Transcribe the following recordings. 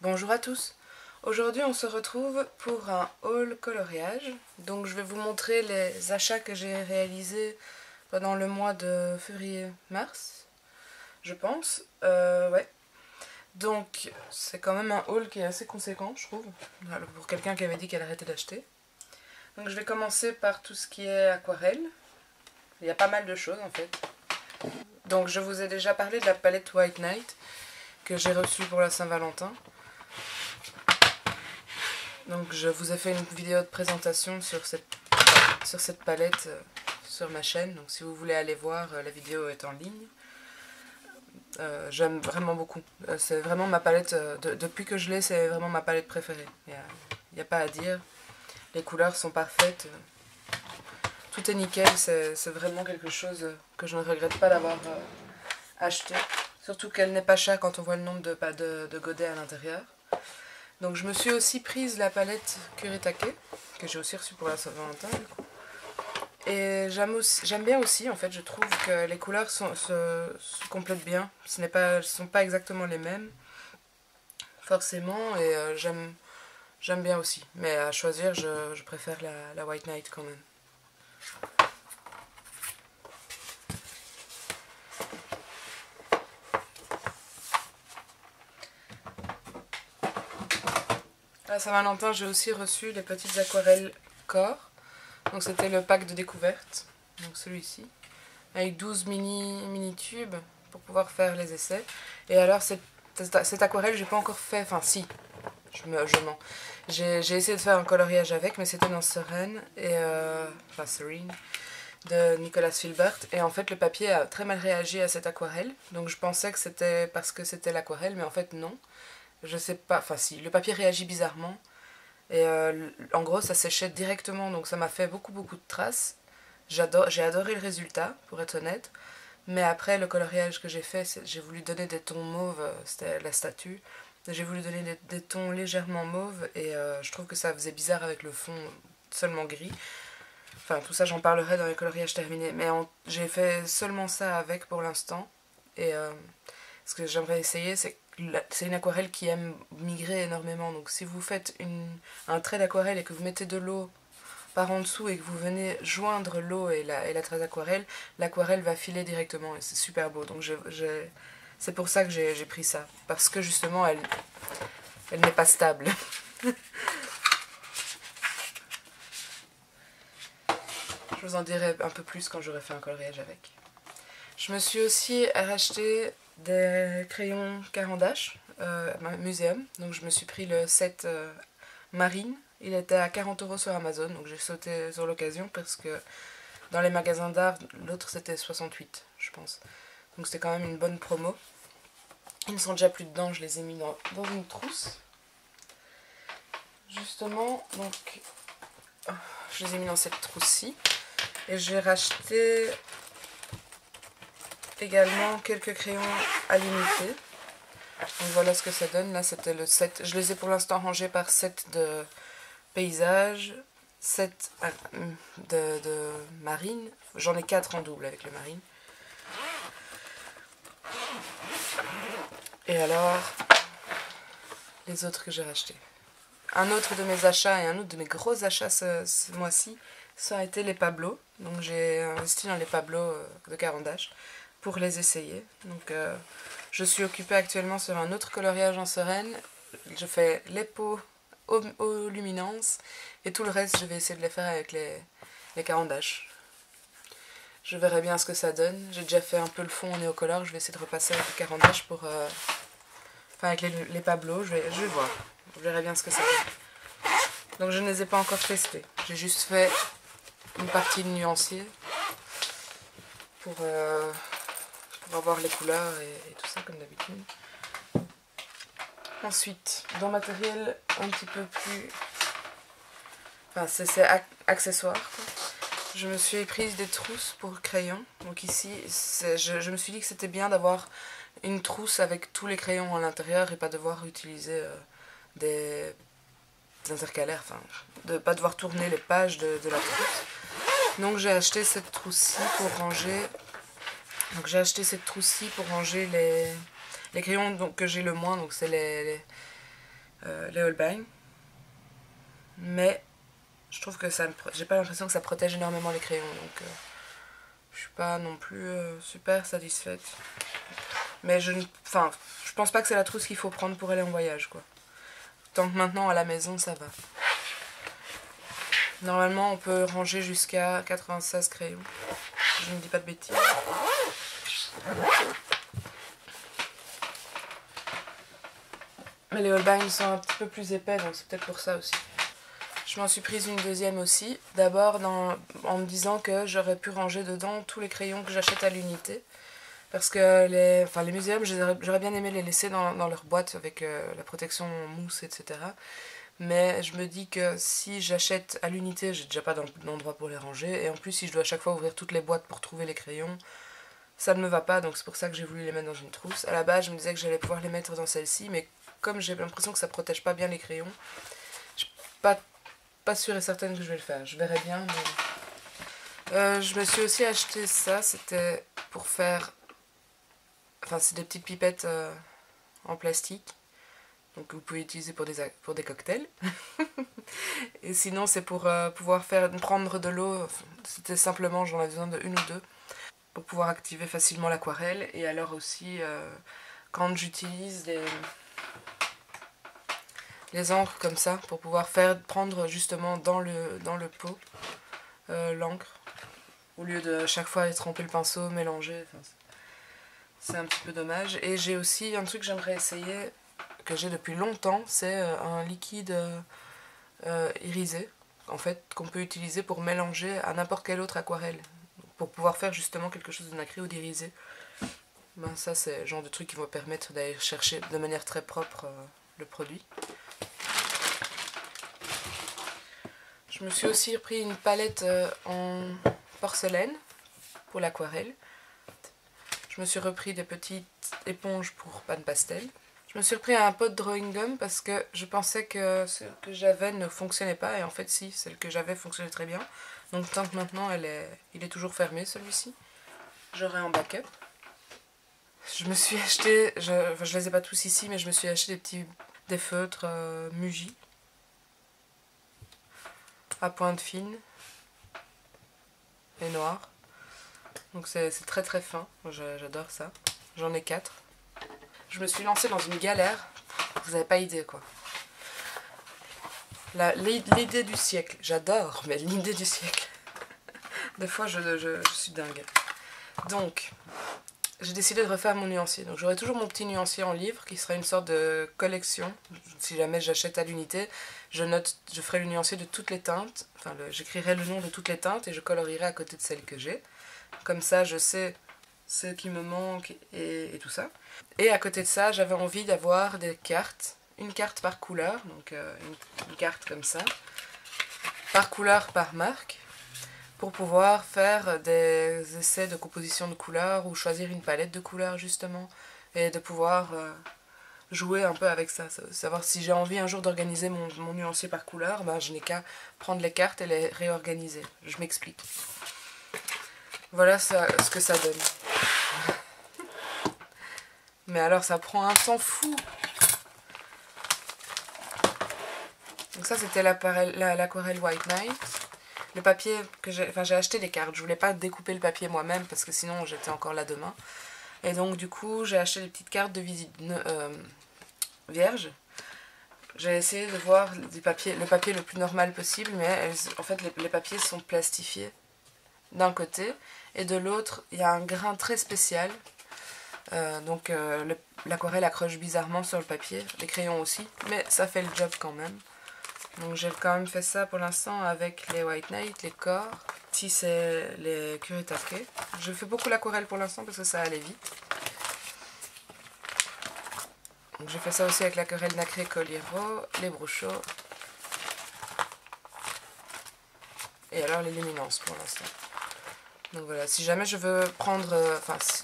Bonjour à tous. Aujourd'hui on se retrouve pour un haul coloriage. Donc je vais vous montrer les achats que j'ai réalisés pendant le mois de février-mars, je pense. Ouais. Donc c'est quand même un haul qui est assez conséquent, je trouve, pour quelqu'un qui avait dit qu'elle arrêtait d'acheter. Donc je vais commencer par tout ce qui est aquarelle. Il y a pas mal de choses en fait. Donc je vous ai déjà parlé de la palette White Night que j'ai reçue pour la Saint-Valentin. Donc je vous ai fait une vidéo de présentation sur cette palette sur ma chaîne. Donc si vous voulez aller voir, la vidéo est en ligne. J'aime vraiment beaucoup. C'est vraiment ma palette, depuis que je l'ai, c'est vraiment ma palette préférée. Il n'y a pas à dire. Les couleurs sont parfaites. Tout est nickel. C'est vraiment quelque chose que je ne regrette pas d'avoir acheté. Surtout qu'elle n'est pas chère quand on voit le nombre de godets à l'intérieur. Donc je me suis aussi prise la palette Kuretake, que j'ai aussi reçue pour la Saint-Valentin du coup. Et j'aime bien aussi, en fait, je trouve que les couleurs se complètent bien. Elles ne sont pas exactement les mêmes, forcément, et j'aime bien aussi. Mais à choisir, je préfère la White Night quand même. À la Saint-Valentin, j'ai aussi reçu les petites aquarelles corps. Donc c'était le pack de découverte, donc celui-ci, avec 12 mini tubes pour pouvoir faire les essais. Et alors cette aquarelle, j'ai pas encore fait, enfin si, je mens. J'ai essayé de faire un coloriage avec, mais c'était dans Serene, enfin Serene, de Nicolas Filbert. Et en fait, le papier a très mal réagi à cette aquarelle. Donc je pensais que c'était parce que c'était l'aquarelle, mais en fait non. Je sais pas, enfin si, le papier réagit bizarrement. Et en gros, ça séchait directement, donc ça m'a fait beaucoup de traces. J'ai adoré le résultat, pour être honnête. Mais après, le coloriage que j'ai fait, j'ai voulu donner des tons mauves, c'était la statue. J'ai voulu donner des tons légèrement mauves, et je trouve que ça faisait bizarre avec le fond seulement gris. Enfin, tout ça, j'en parlerai dans les coloriages terminés. Mais j'ai fait seulement ça avec pour l'instant. Et ce que j'aimerais essayer, c'est une aquarelle qui aime migrer énormément. Donc si vous faites un trait d'aquarelle et que vous mettez de l'eau par en dessous et que vous venez joindre l'eau et la trace d'aquarelle, l'aquarelle va filer directement et c'est super beau. Donc c'est pour ça que j'ai pris ça. Parce que justement, elle n'est pas stable. Je vous en dirai un peu plus quand j'aurai fait un coloriage avec. Je me suis aussi racheté des crayons Caran d'Ache, Muséum. Donc je me suis pris le set Marine. Il était à 40 € sur Amazon, donc j'ai sauté sur l'occasion parce que dans les magasins d'art, l'autre c'était 68, je pense. Donc c'était quand même une bonne promo. Ils ne sont déjà plus dedans, je les ai mis dans une trousse. Justement, donc je les ai mis dans cette trousse-ci. Et j'ai racheté également quelques crayons à l'unité. Donc voilà ce que ça donne. Là c'était le set. Je les ai pour l'instant rangés par set de paysage, set de marine. J'en ai 4 en double avec le marine. Et alors, les autres que j'ai rachetés. Un autre de mes achats et un autre de mes gros achats ce mois-ci, ça a été les Pablo. Donc j'ai investi dans les Pablo de Caran d'Ache pour les essayer. Donc je suis occupée actuellement sur un autre coloriage en Serene. Je fais les peaux aux luminances et tout le reste je vais essayer de les faire avec les Caran d'Ache. Je verrai bien ce que ça donne. J'ai déjà fait un peu le fond en néocolore. Je vais essayer de repasser avec les Caran d'Ache pour... enfin avec les Pablo. Je vais voir. Je verrai bien ce que ça donne. Donc je ne les ai pas encore testés. J'ai juste fait une partie de nuancier pour avoir les couleurs et tout ça comme d'habitude. Ensuite, dans matériel un petit peu plus... Enfin, c'est accessoire, quoi. Je me suis prise des trousses pour crayons. Donc ici, je me suis dit que c'était bien d'avoir une trousse avec tous les crayons à l'intérieur et pas devoir utiliser des intercalaires. Enfin, de pas devoir tourner les pages de la trousse. Donc j'ai acheté cette trousse-ci pour ranger... Donc j'ai acheté cette trousse-ci pour ranger les crayons que j'ai le moins. Donc c'est les Holbein. Mais je trouve que ça j'ai pas l'impression que ça protège énormément les crayons, donc je suis pas non plus super satisfaite. Mais je pense pas que c'est la trousse qu'il faut prendre pour aller en voyage, quoi. Tant que maintenant à la maison ça va. Normalement on peut ranger jusqu'à 96 crayons. Je ne dis pas de bêtises. Mais les Holbein sont un petit peu plus épais, donc c'est peut-être pour ça aussi. Je m'en suis prise une deuxième aussi. D'abord en me disant que j'aurais pu ranger dedans tous les crayons que j'achète à l'unité. Parce que les muséums, j'aurais bien aimé les laisser dans leur boîte avec la protection mousse, etc. Mais je me dis que si j'achète à l'unité, j'ai déjà pas d'endroit pour les ranger. Et en plus, si je dois à chaque fois ouvrir toutes les boîtes pour trouver les crayons, ça ne me va pas. Donc c'est pour ça que j'ai voulu les mettre dans une trousse. À la base, je me disais que j'allais pouvoir les mettre dans celle-ci. Mais comme j'ai l'impression que ça protège pas bien les crayons, je suis pas sûre et certaine que je vais le faire. Je verrai bien. Mais... je me suis aussi acheté ça. C'était pour faire... Enfin, c'est des petites pipettes en plastique. Donc vous pouvez utiliser pour des cocktails. Et sinon c'est pour pouvoir prendre de l'eau. C'était simplement, j'en avais besoin de une ou deux. Pour pouvoir activer facilement l'aquarelle. Et alors aussi, quand j'utilise les encres comme ça, pour pouvoir prendre justement dans le pot l'encre. Au lieu de chaque fois tremper le pinceau, mélanger. Enfin, c'est un petit peu dommage. Et j'ai aussi un truc que j'aimerais essayer, que j'ai depuis longtemps, c'est un liquide irisé, en fait, qu'on peut utiliser pour mélanger à n'importe quelle autre aquarelle, pour pouvoir faire justement quelque chose de nacré ou d'irisé. Ben, ça, c'est le genre de truc qui va permettre d'aller chercher de manière très propre le produit. Je me suis aussi repris une palette en porcelaine pour l'aquarelle. Je me suis repris des petites éponges pour panne pastel. Je me suis repris un pot de drawing gum parce que je pensais que ce que j'avais ne fonctionnait pas. Et en fait si, celle que j'avais fonctionnait très bien. Donc tant que maintenant il est toujours fermé celui-ci. J'aurai en backup. Je me suis acheté, je les ai pas tous ici, mais je me suis acheté des feutres Muji. À pointe fine. Et noir. Donc c'est très très fin, j'adore ça. J'en ai 4. Je me suis lancée dans une galère, vous n'avez pas idée quoi. L'idée du siècle, j'adore, mais l'idée du siècle. Des fois je suis dingue. Donc, j'ai décidé de refaire mon nuancier. Donc j'aurai toujours mon petit nuancier en livre, qui sera une sorte de collection. Si jamais j'achète à l'unité, je ferai le nuancier de toutes les teintes. Enfin, j'écrirai le nom de toutes les teintes et je colorierai à côté de celles que j'ai. Comme ça, je sais ce qui me manque et tout ça. Et à côté de ça, j'avais envie d'avoir des cartes. Une carte par couleur, donc une carte comme ça. Par couleur, par marque. Pour pouvoir faire des essais de composition de couleurs ou choisir une palette de couleurs justement. Et de pouvoir jouer un peu avec ça. Savoir si j'ai envie un jour d'organiser mon nuancier par couleur, ben, je n'ai qu'à prendre les cartes et les réorganiser. Je m'explique. Voilà ce que ça donne. Mais alors ça prend un temps fou. Donc ça c'était l'aquarelle White Night. Le papier que j'ai acheté des cartes. Je voulais pas découper le papier moi-même parce que sinon j'étais encore là demain. Et donc du coup j'ai acheté des petites cartes de visite vierges. J'ai essayé de voir le papier le plus normal possible, mais en fait les papiers sont plastifiés d'un côté et de l'autre il y a un grain très spécial. Donc l'aquarelle accroche bizarrement sur le papier, les crayons aussi, mais ça fait le job quand même. Donc j'ai quand même fait ça pour l'instant avec les White Night, les corps. Ici c'est les Kuretake. Je fais beaucoup l'aquarelle pour l'instant parce que ça allait vite. Donc j'ai fait ça aussi avec l'aquarelle nacrée Coliro, les Bruchot. Et alors les luminances pour l'instant. Donc voilà, si jamais je veux prendre,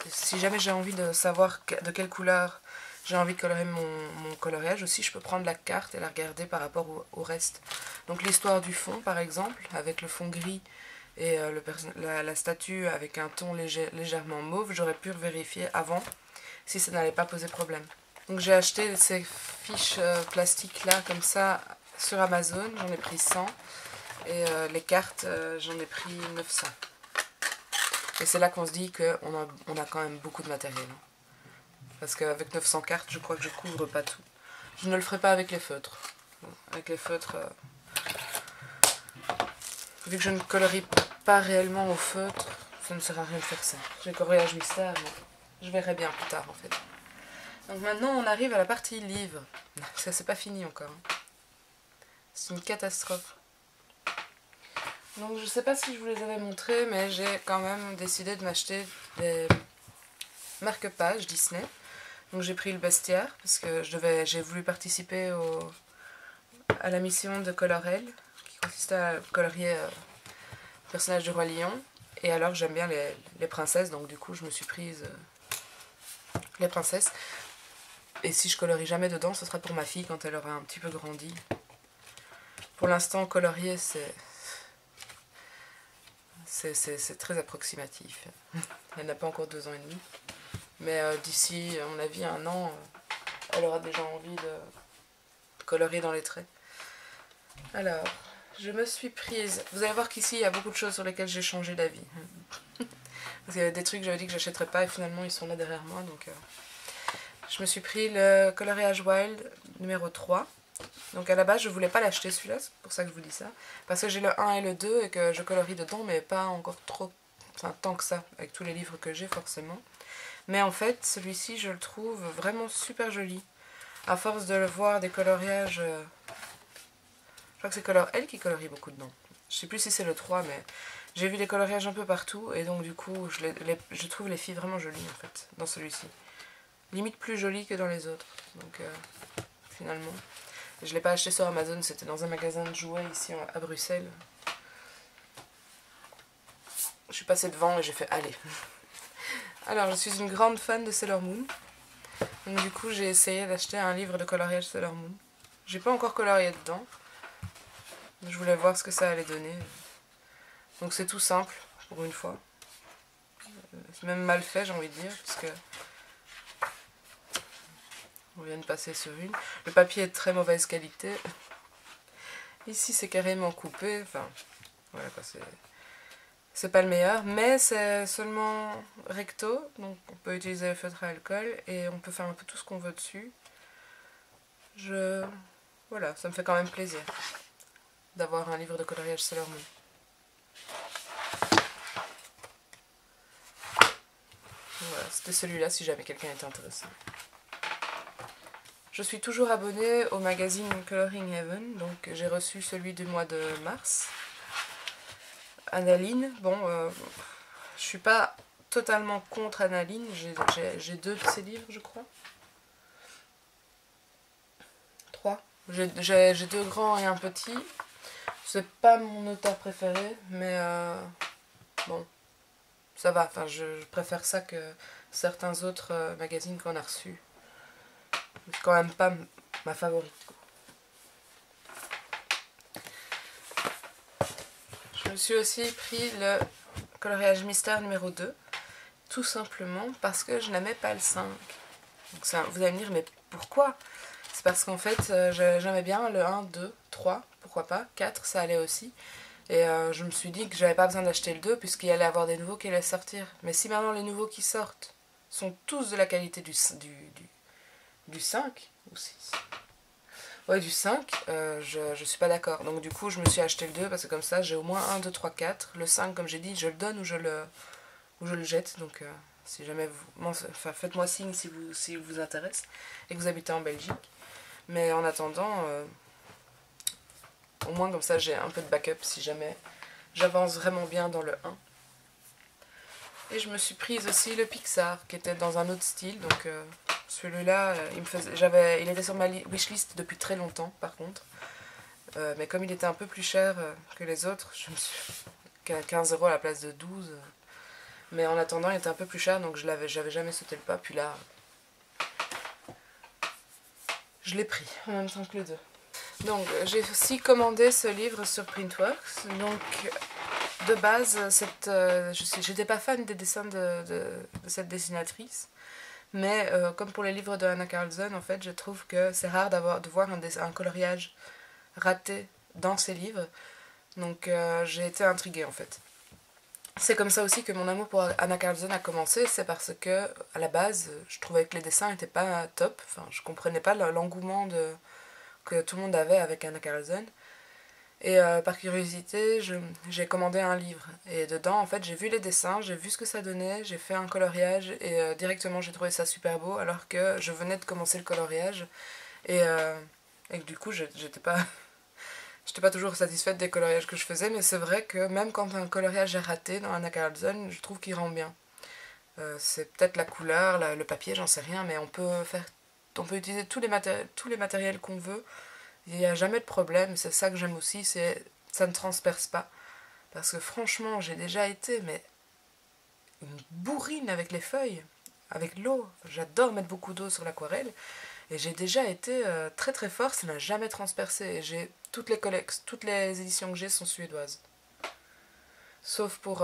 si jamais j'ai envie de savoir de quelle couleur j'ai envie de colorer mon coloriage aussi, je peux prendre la carte et la regarder par rapport au reste. Donc l'histoire du fond par exemple, avec le fond gris et la statue avec un ton légèrement mauve, j'aurais pu vérifier avant si ça n'allait pas poser problème. Donc j'ai acheté ces fiches plastiques là comme ça sur Amazon, j'en ai pris 100 et les cartes j'en ai pris 900. Et c'est là qu'on se dit qu'on a quand même beaucoup de matériel. Parce qu'avec 900 cartes, je crois que je couvre pas tout. Je ne le ferai pas avec les feutres. Avec les feutres, vu que je ne colorie pas réellement au feutre, ça ne sert à rien de faire ça. J'ai coloriage mystère, mais je verrai bien plus tard en fait. Donc maintenant on arrive à la partie livre. Ça c'est pas fini encore. C'est une catastrophe. Donc je sais pas si je vous les avais montrés, mais j'ai quand même décidé de m'acheter des marque-pages Disney. Donc j'ai pris le bestiaire parce que j'ai voulu participer à la mission de Colorel, qui consistait à colorier le personnage du Roi Lion. Et alors j'aime bien les princesses, donc du coup je me suis prise les princesses. Et si je colorie jamais dedans, ce sera pour ma fille quand elle aura un petit peu grandi. Pour l'instant, colorier, c'est très approximatif. Elle n'a pas encore 2 ans et demi. Mais d'ici, à mon avis, 1 an, elle aura déjà envie de colorier dans les traits. Alors, je me suis prise... Vous allez voir qu'ici, il y a beaucoup de choses sur lesquelles j'ai changé d'avis. Parce qu'il y avait des trucs que j'avais dit que j'achèterais pas et finalement, ils sont là derrière moi. Donc, je me suis pris le coloriage wild numéro 3. Donc à la base je voulais pas l'acheter celui-là, c'est pour ça que je vous dis ça. Parce que j'ai le 1 et le 2 et que je colorie dedans mais pas encore trop, enfin tant que ça, avec tous les livres que j'ai forcément. Mais en fait celui-ci je le trouve vraiment super joli. À force de le voir des coloriages, je crois que c'est Color L qui colorie beaucoup dedans. Je sais plus si c'est le 3 mais j'ai vu des coloriages un peu partout et donc du coup je trouve les filles vraiment jolies en fait dans celui-ci. Limite plus jolies que dans les autres, donc finalement. Je ne l'ai pas acheté sur Amazon, c'était dans un magasin de jouets ici à Bruxelles. Je suis passée devant et j'ai fait allez. Alors je suis une grande fan de Sailor Moon. Donc du coup j'ai essayé d'acheter un livre de coloriage Sailor Moon. J'ai pas encore colorié dedans. Je voulais voir ce que ça allait donner. Donc c'est tout simple pour une fois. C'est même mal fait j'ai envie de dire parce que on vient de passer sur une. Le papier est de très mauvaise qualité. Ici c'est carrément coupé. Enfin, voilà quoi, c'est pas le meilleur. Mais c'est seulement recto. Donc on peut utiliser le feutre à alcool. Et on peut faire un peu tout ce qu'on veut dessus. Voilà, ça me fait quand même plaisir d'avoir un livre de coloriage Sailor Moon. Voilà, c'était celui-là si jamais quelqu'un était intéressé. Je suis toujours abonnée au magazine Coloring Heaven, donc j'ai reçu celui du mois de mars. Analine, bon, je suis pas totalement contre Analine, j'ai 2 de ses livres je crois. 3. J'ai 2 grands et un petit. C'est pas mon auteur préféré, mais bon, ça va, enfin je préfère ça que certains autres magazines qu'on a reçus. C'est quand même pas ma favorite. Je me suis aussi pris le coloriage mystère numéro 2. Tout simplement parce que je n'aimais pas le 5. Donc ça, vous allez me dire, mais pourquoi? C'est parce qu'en fait, j'aimais bien le 1, 2, 3, pourquoi pas. 4, ça allait aussi. Et je me suis dit que j'avais pas besoin d'acheter le 2 puisqu'il allait y avoir des nouveaux qui allaient sortir. Mais si maintenant les nouveaux qui sortent sont tous de la qualité du 5 ou 6. Ouais, du 5, je suis pas d'accord. Donc du coup, je me suis acheté le 2 parce que comme ça, j'ai au moins 1, 2, 3, 4. Le 5, comme j'ai dit, je le donne ou je le jette. Donc si jamais vous... Enfin, faites-moi signe si vous intéresse et que vous habitez en Belgique. Mais en attendant, au moins comme ça, j'ai un peu de backup si jamais j'avance vraiment bien dans le 1. Et je me suis prise aussi le Pixar, qui était dans un autre style. Donc celui-là, il était sur ma wishlist depuis très longtemps, par contre. Mais comme il était un peu plus cher que les autres, je me suis... 15 € à la place de 12. Mais en attendant, il était un peu plus cher, donc j'avais jamais sauté le pas. Puis là, je l'ai pris en même temps que les 2. Donc, j'ai aussi commandé ce livre sur Printworks. Donc, de base, j'étais pas fan des dessins de cette dessinatrice. Mais comme pour les livres de Hanna Karlzon, en fait, je trouve que c'est rare de voir un coloriage raté dans ses livres. Donc j'ai été intriguée en fait. C'est comme ça aussi que mon amour pour Hanna Karlzon a commencé, c'est parce que à la base, je trouvais que les dessins n'étaient pas top. Enfin, je comprenais pas l'engouement que tout le monde avait avec Hanna Karlzon. Et par curiosité, j'ai commandé un livre. Et dedans, en fait, j'ai vu les dessins, j'ai vu ce que ça donnait, j'ai fait un coloriage et directement j'ai trouvé ça super beau alors que je venais de commencer le coloriage. Et, et du coup, j'étais pas, j'étais pas toujours satisfaite des coloriages que je faisais, mais c'est vrai que même quand un coloriage est raté dans Hanna Karlzon, je trouve qu'il rend bien. C'est peut-être la couleur, le papier, j'en sais rien, mais on peut utiliser tous les matériels qu'on veut. Il n'y a jamais de problème, c'est ça que j'aime aussi, c'est ça ne transperce pas. Parce que franchement, j'ai déjà été mais une bourrine avec les feuilles, avec l'eau. J'adore mettre beaucoup d'eau sur l'aquarelle. Et j'ai déjà été très très fort, ça n'a jamais transpercé. Et j'ai toutes les éditions que j'ai sont suédoises. Sauf pour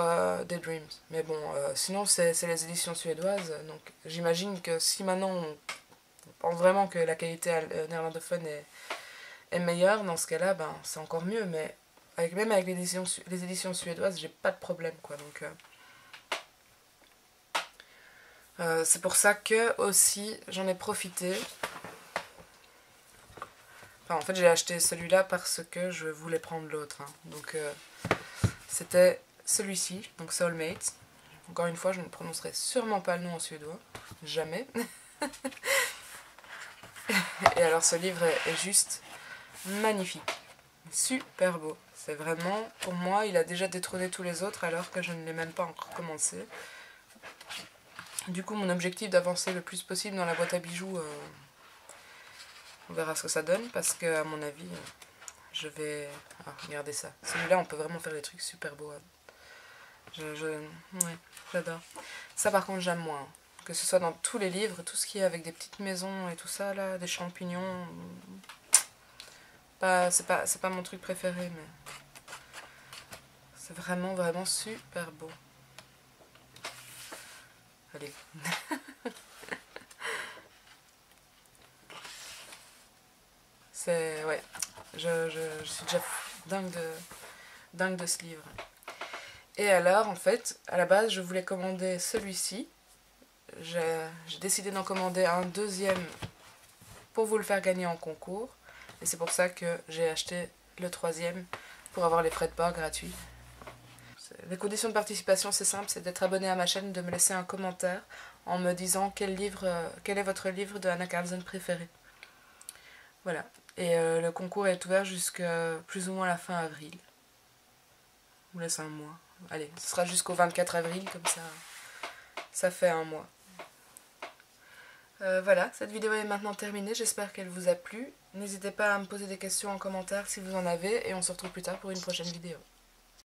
Daydreams. Mais bon, sinon c'est les éditions suédoises. Donc j'imagine que si maintenant on pense vraiment que la qualité néerlandophone est meilleure, dans ce cas-là, ben, c'est encore mieux. Mais même avec les éditions suédoises, j'ai pas de problème, quoi. Donc c'est pour ça que aussi j'en ai profité. Enfin, en fait, j'ai acheté celui-là parce que je voulais prendre l'autre. Hein. Donc c'était celui-ci, donc Soulmate. Encore une fois, je ne prononcerai sûrement pas le nom en suédois. Jamais. Et alors ce livre est juste magnifique. Super beau. C'est vraiment, pour moi, il a déjà détrôné tous les autres alors que je ne l'ai même pas encore commencé. Du coup, mon objectif d'avancer le plus possible dans la boîte à bijoux, on verra ce que ça donne parce que, à mon avis, je vais... Ah, regardez ça. Celui-là, on peut vraiment faire des trucs super beaux. Ouais, j'adore. Ça, par contre, j'aime moins. Que ce soit dans tous les livres, tout ce qui est avec des petites maisons et tout ça, là, des champignons... C'est pas mon truc préféré, mais... C'est vraiment, vraiment super beau. Allez. C'est... Ouais. Je suis déjà dingue de ce livre. Et alors, en fait, à la base, je voulais commander celui-ci. J'ai décidé d'en commander un deuxième pour vous le faire gagner en concours. Et c'est pour ça que j'ai acheté le troisième pour avoir les frais de port gratuits. Les conditions de participation, c'est simple, c'est d'être abonné à ma chaîne, de me laisser un commentaire en me disant quel est votre livre de Hanna Karlzon préféré. Voilà. Et le concours est ouvert jusqu'à plus ou moins la fin avril. On laisse un mois. Allez, ce sera jusqu'au 24 avril, comme ça fait un mois. Voilà, cette vidéo est maintenant terminée, j'espère qu'elle vous a plu. N'hésitez pas à me poser des questions en commentaire si vous en avez, et on se retrouve plus tard pour une prochaine vidéo.